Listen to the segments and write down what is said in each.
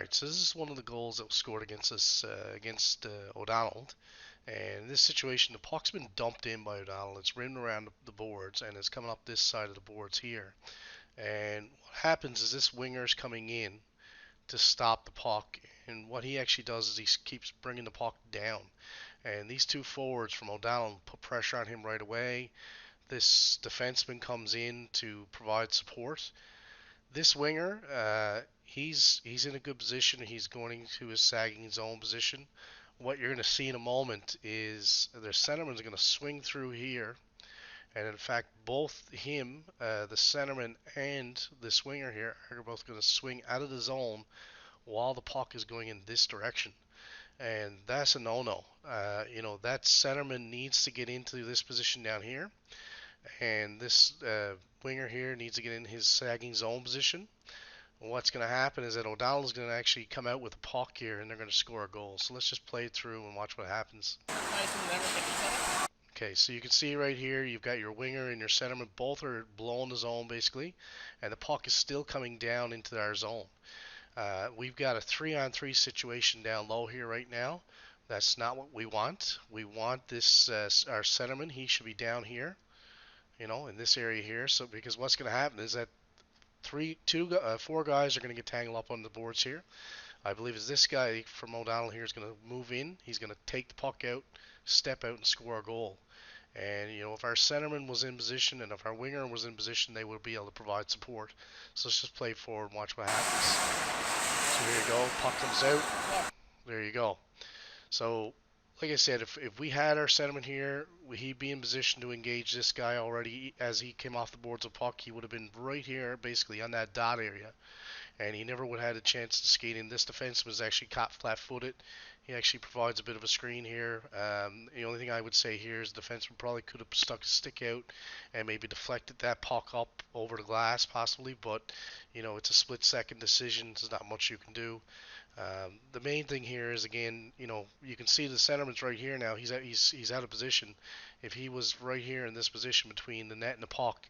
Alright, so this is one of the goals that was scored against us, against O'Donnell. And in this situation, the puck's been dumped in by O'Donnell. It's ridden around the boards and it's coming up this side of the boards here. And what happens is this winger's coming in to stop the puck. And what he actually does is he keeps bringing the puck down. And these two forwards from O'Donnell put pressure on him right away. This defenseman comes in to provide support. This winger, he's in a good position. He's going to his sagging zone position. What you're going to see in a moment is their centerman's going to swing through here, and in fact, both him, the centerman, and this winger here are both going to swing out of the zone while the puck is going in this direction, and that's a no-no. That centerman needs to get into this position down here, and this winger here needs to get in his sagging zone position. What's going to happen is that O'Donnell's going to actually come out with a puck here and they're going to score a goal. So let's just play it through and watch what happens. Okay, so you can see right here you've got your winger and your centerman. Both are blowing the zone basically, and the puck is still coming down into our zone. We've got a 3-on-3 situation down low here right now. That's not what we want. We want this, our centerman, he should be down here, in this area here. So because what's going to happen is that four guys are going to get tangled up on the boards here. I believe is this guy from O'Donnell here is going to move in. He's going to take the puck out, step out, and score a goal. And if our centerman was in position and if our winger was in position, they would be able to provide support. So let's just play forward and watch what happens. So here you go, puck comes out. There you go. So like I said, if we had our centerman here, he'd be in position to engage this guy already. As he came off the boards of puck, he would have been right here, basically on that dot area, and he never would have had a chance to skate in. This defenseman was actually caught flat-footed. He actually provides a bit of a screen here. The only thing I would say here is the defenseman probably could have stuck his stick out and maybe deflected that puck up over the glass, possibly, but it's a split-second decision. There's not much you can do. The main thing here is, again, you can see the centerman's right here now. He's out of position. If he was right here in this position between the net and the puck,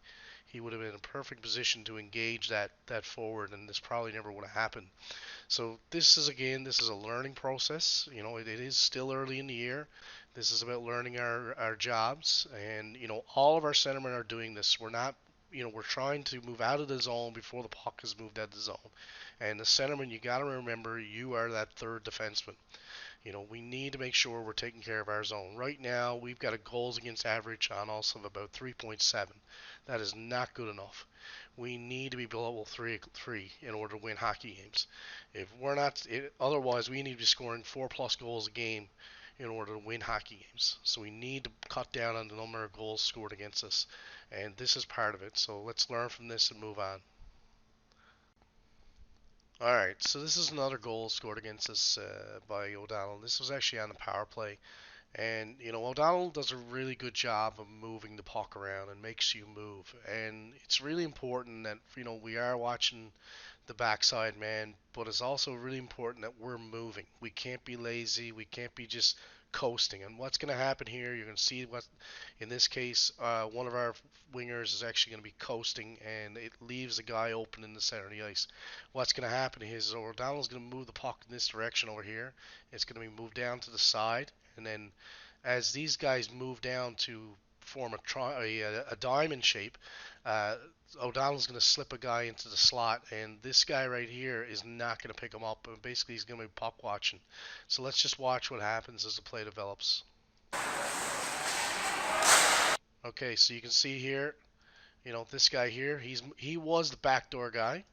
he would have been in a perfect position to engage that forward, and this probably never would have happened. So this is a learning process. It is still early in the year. This is about learning our jobs, and all of our centermen are doing this. We're not we're trying to move out of the zone before the puck has moved out of the zone. And the centerman, you got to remember, you are that third defenseman. We need to make sure we're taking care of our zone. Right now, we've got a goals against average on us of about 3.7. That is not good enough. We need to be below 3 in order to win hockey games. If we're not, otherwise we need to be scoring 4+ goals a game in order to win hockey games. So we need to cut down on the number of goals scored against us, and this is part of it. So let's learn from this and move on. Alright, so this is another goal scored against us by O'Donnell. This was actually on the power play. And, O'Donnell does a really good job of moving the puck around and makes you move. And it's really important that, we are watching the backside man, but it's also really important that we're moving. We can't be lazy. We can't be just coasting. And what's going to happen here, you're going to see what, in this case, one of our wingers is actually going to be coasting, and it leaves a guy open in the center of the ice. What's going to happen is O'Donnell's going to move the puck in this direction over here. It's going to be moved down to the side, and then as these guys move down to form a diamond shape, O'Donnell's going to slip a guy into the slot, and this guy right here is not going to pick him up. And basically, he's going to be puck watching. So let's just watch what happens as the play develops. Okay, so you can see here, this guy here, he was the backdoor guy,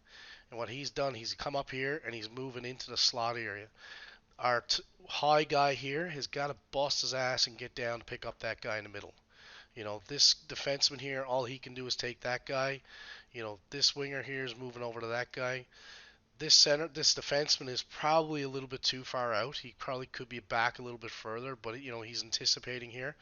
and what he's done, he's come up here and he's moving into the slot area. Our high guy here has got to bust his ass and get down to pick up that guy in the middle. This defenseman here, all he can do is take that guy. This winger here is moving over to that guy. This defenseman is probably a little bit too far out. He probably could be back a little bit further, but he's anticipating here.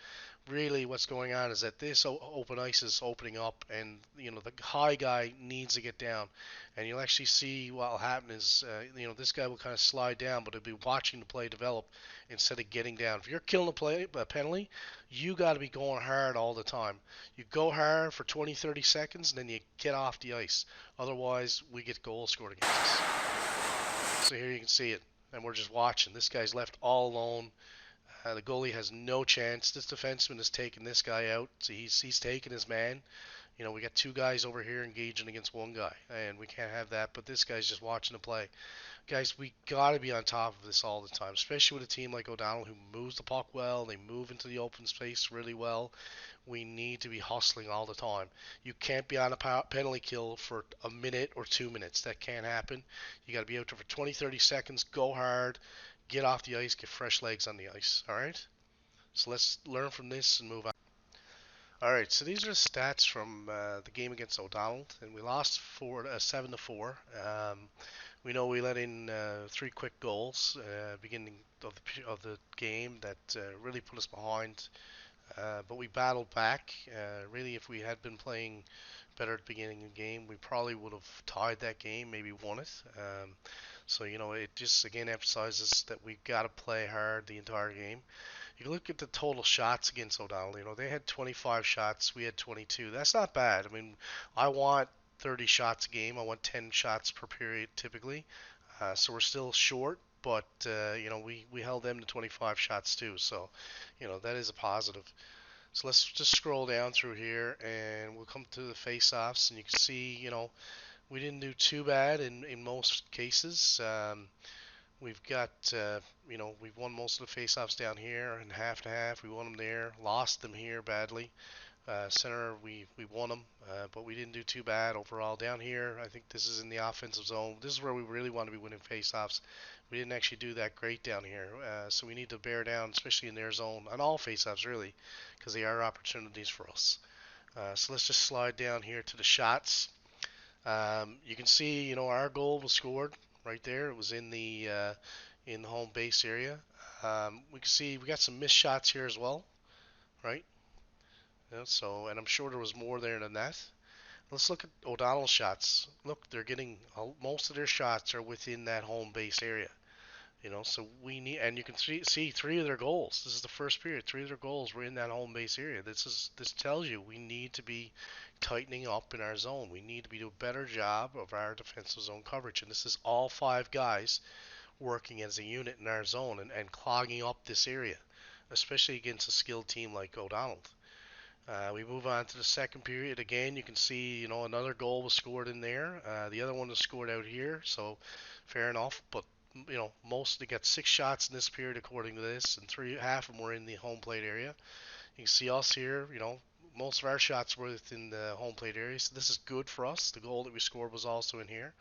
Really, what's going on is that this open ice is opening up, and the high guy needs to get down. And you'll actually see what will happen is, this guy will kind of slide down, but he'll be watching the play develop instead of getting down. If you're killing a penalty, you got to be going hard all the time. You go hard for 20, 30 seconds, and then you get off the ice. Otherwise, we get goals scored against us. So here you can see it, and we're just watching. This guy's left all alone. The goalie has no chance. This defenseman is taking this guy out. So he's taking his man. You know, we got two guys over here engaging against one guy, and we can't have that. But this guy's just watching the play. Guys, we got to be on top of this all the time, especially with a team like O'Donnell who moves the puck well. They move into the open space really well. We need to be hustling all the time. You can't be on a penalty kill for a minute or 2 minutes. That can't happen. You got to be out there for 20, 30 seconds, go hard, get off the ice, get fresh legs on the ice. All right? So let's learn from this and move on. All right, so these are the stats from the game against O'Donnell, and we lost 7-4. We know we let in 3 quick goals beginning of the game that really put us behind, but we battled back. Really, if we had been playing better at the beginning of the game, we probably would have tied that game, maybe won it. So you know, it just again emphasizes that we got to play hard the entire game. You look at the total shots against O'Donnell. You know, they had 25 shots, we had 22. That's not bad. I mean, I want 30 shots a game. I want 10 shots per period typically. So we're still short, but you know, we held them to 25 shots too. So, you know, that is a positive. So let's just scroll down through here, and we'll come to the face-offs, and you can see, you know, we didn't do too bad in most cases. We've got, you know, we've won most of the faceoffs down here and half to half. We won them there, lost them here badly. Center, we won them, but we didn't do too bad overall. Down here, I think this is in the offensive zone. This is where we really want to be winning faceoffs. We didn't actually do that great down here, so we need to bear down, especially in their zone, on all faceoffs really, because they are opportunities for us. So let's just slide down here to the shots. You can see, you know, our goal was scored right there. It was in the home base area. We can see we got some missed shots here as well, right? So, and I'm sure there was more there than that. Let's look at O'Donnell's shots. Look, they're getting most of their shots are within that home base area. You know, so we need, and you can see 3 of their goals. This is the first period. 3 of their goals were in that home base area. This tells you we need to be tightening up in our zone. We need to be doing a better job of our defensive zone coverage. And this is all 5 guys working as a unit in our zone and clogging up this area, especially against a skilled team like O'Donnell. We move on to the second period. Again, you can see, you know, another goal was scored in there. The other one was scored out here, so fair enough. But you know, they got 6 shots in this period according to this, and half of them were in the home plate area. You can see us here. You know, most of our shots were within the home plate area, so this is good for us. The goal that we scored was also in here.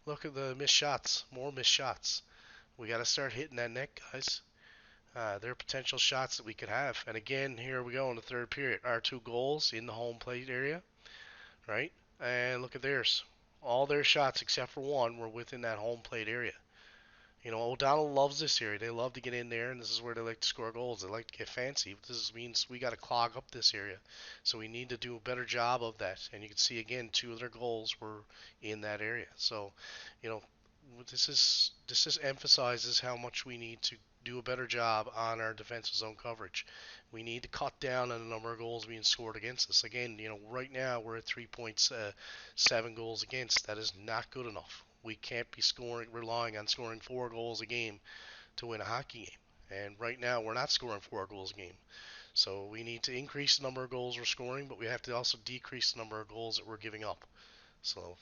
Look at the missed shots. More missed shots. We got to start hitting that net, guys. There are potential shots that we could have. And again, here we go in the third period. Our 2 goals in the home plate area, right? And look at theirs. All their shots except for one were within that home plate area. You know, O'Donnell loves this area. They love to get in there, and this is where they like to score goals. They like to get fancy. This means we got to clog up this area. So we need to do a better job of that. And you can see, again, 2 of their goals were in that area. So, you know, this emphasizes how much we need to do a better job on our defensive zone coverage. We need to cut down on the number of goals being scored against us. Again, you know, right now we're at 3.7 goals against. That is not good enough. We can't be relying on scoring 4 goals a game to win a hockey game. And right now we're not scoring 4 goals a game. So we need to increase the number of goals we're scoring, but we have to also decrease the number of goals that we're giving up. So